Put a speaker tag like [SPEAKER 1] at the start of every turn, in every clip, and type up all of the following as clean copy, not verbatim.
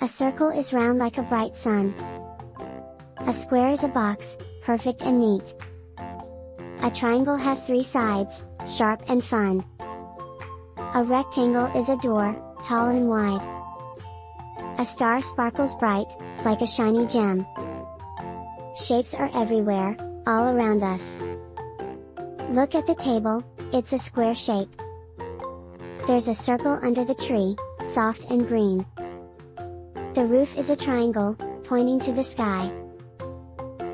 [SPEAKER 1] A circle is round like a bright sun. A square is a box, perfect and neat. A triangle has 3 sides, sharp and fun. A rectangle is a door, tall and wide. A star sparkles bright, like a shiny gem. Shapes are everywhere, all around us. Look at the table, it's a square shape. There's a circle under the tree, soft and green. The roof is a triangle, pointing to the sky.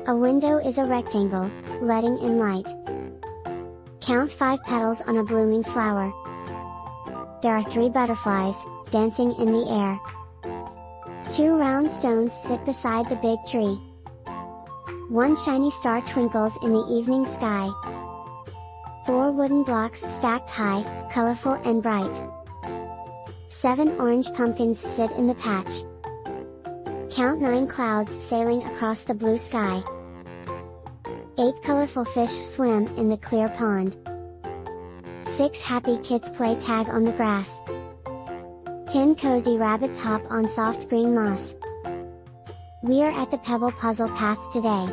[SPEAKER 1] A window is a rectangle, letting in light. Count 5 petals on a blooming flower. There are 3 butterflies, dancing in the air. 2 round stones sit beside the big tree. 1 shiny star twinkles in the evening sky. 4 wooden blocks stacked high, colorful and bright. 7 orange pumpkins sit in the patch. Count 9 clouds sailing across the blue sky. 8 colorful fish swim in the clear pond. 6 happy kids play tag on the grass. 10 cozy rabbits hop on soft green moss. We are at the Pebble puzzle path today.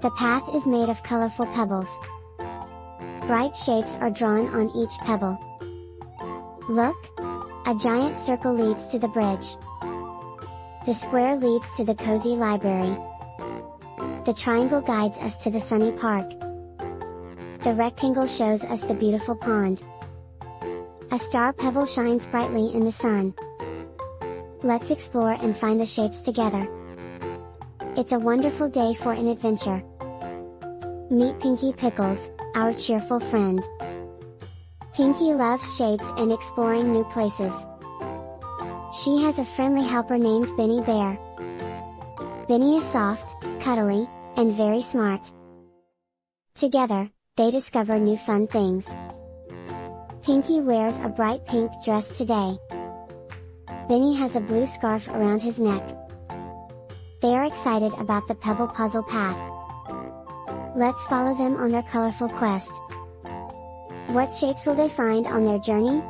[SPEAKER 1] The path is made of colorful pebbles. Bright shapes are drawn on each pebble. Look! A giant circle leads to the bridge. The square leads to the cozy library. The triangle guides us to the sunny park. The rectangle shows us the beautiful pond. A star pebble shines brightly in the sun. Let's explore and find the shapes together. It's a wonderful day for an adventure. Meet Pinky Pickles, our cheerful friend. Pinky loves shapes and exploring new places. She has a friendly helper named Benny Bear. Benny is soft, cuddly, and very smart. Together, they discover new fun things. Pinky wears a bright pink dress today. Benny has a blue scarf around his neck. They are excited about the Pebble puzzle path. Let's follow them on their colorful quest. What shapes will they find on their journey?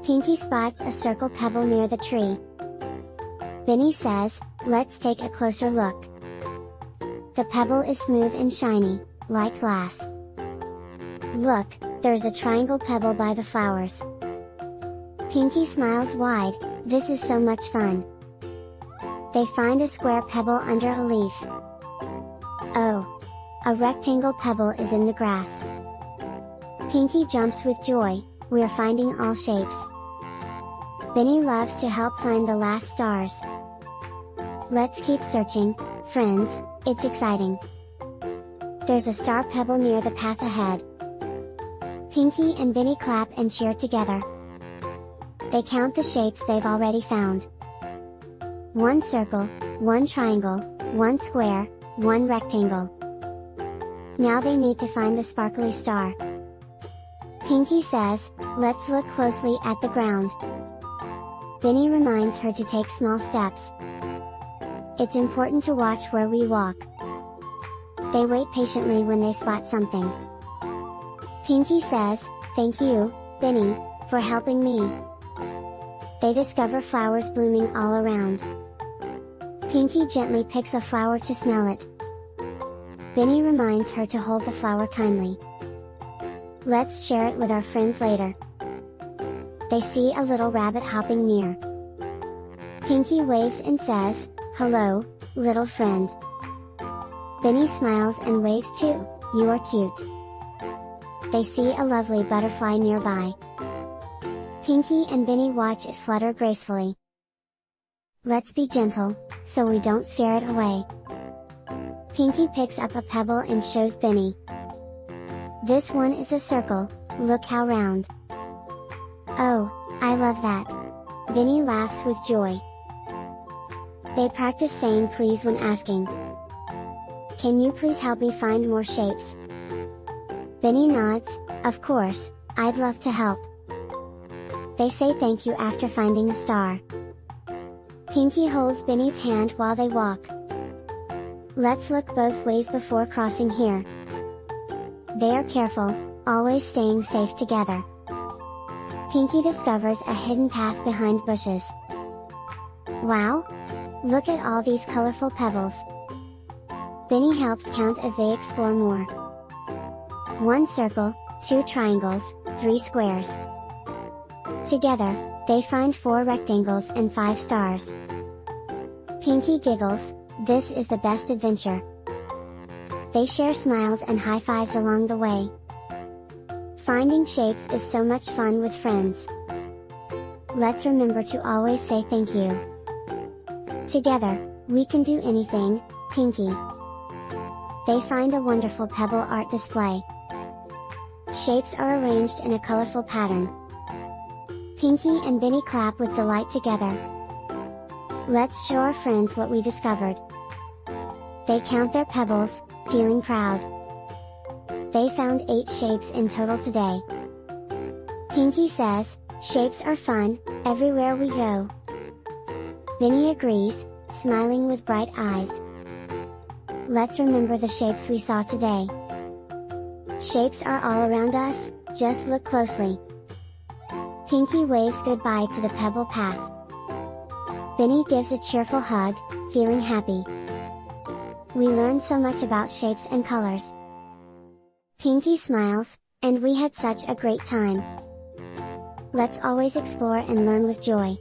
[SPEAKER 1] Pinky spots a circle pebble near the tree. Benny says, "Let's take a closer look." The pebble is smooth and shiny, like glass. Look, there's a triangle pebble by the flowers. Pinky smiles wide, this is so much fun. They find a square pebble under a leaf. Oh! A rectangle pebble is in the grass. Pinky jumps with joy, we're finding all shapes. Benny loves to help find the last stars. Let's keep searching, friends, it's exciting. There's a star pebble near the path ahead. Pinky and Benny clap and cheer together. They count the shapes they've already found. 1 circle, 1 triangle, 1 square, 1 rectangle. Now they need to find the sparkly star. Pinky says, "Let's look closely at the ground." Benny reminds her to take small steps. It's important to watch where we walk. They wait patiently when they spot something. Pinky says, "Thank you, Benny, for helping me." They discover flowers blooming all around. Pinky gently picks a flower to smell it. Benny reminds her to hold the flower kindly. Let's share it with our friends later. They see a little rabbit hopping near. Pinky waves and says, "Hello, little friend." Benny smiles and waves too, "You are cute." They see a lovely butterfly nearby. Pinky and Benny watch it flutter gracefully. Let's be gentle, so we don't scare it away. Pinky picks up a pebble and shows Benny. This one is a circle, look how round. Oh, I love that. Benny laughs with joy. They practice saying please when asking. Can you please help me find more shapes? Benny nods, of course, I'd love to help. They say thank you after finding a star. Pinky holds Benny's hand while they walk. Let's look both ways before crossing here. They are careful, always staying safe together. Pinky discovers a hidden path behind bushes. Wow! Look at all these colorful pebbles. Benny helps count as they explore more. 1 circle, 2 triangles, 3 squares. Together, they find 4 rectangles and 5 stars. Pinky giggles, this is the best adventure. They share smiles and high fives along the way. Finding shapes is so much fun with friends. Let's remember to always say thank you. Together, we can do anything, Pinky. They find a wonderful pebble art display. Shapes are arranged in a colorful pattern. Pinky and Benny clap with delight together. Let's show our friends what we discovered. They count their pebbles, feeling proud. They found 8 shapes in total today. Pinky says, shapes are fun, everywhere we go. Benny agrees, smiling with bright eyes. Let's remember the shapes we saw today. Shapes are all around us, just look closely. Pinky waves goodbye to the pebble path. Benny gives a cheerful hug, feeling happy. We learned so much about shapes and colors. Pinky smiles, and we had such a great time. Let's always explore and learn with joy.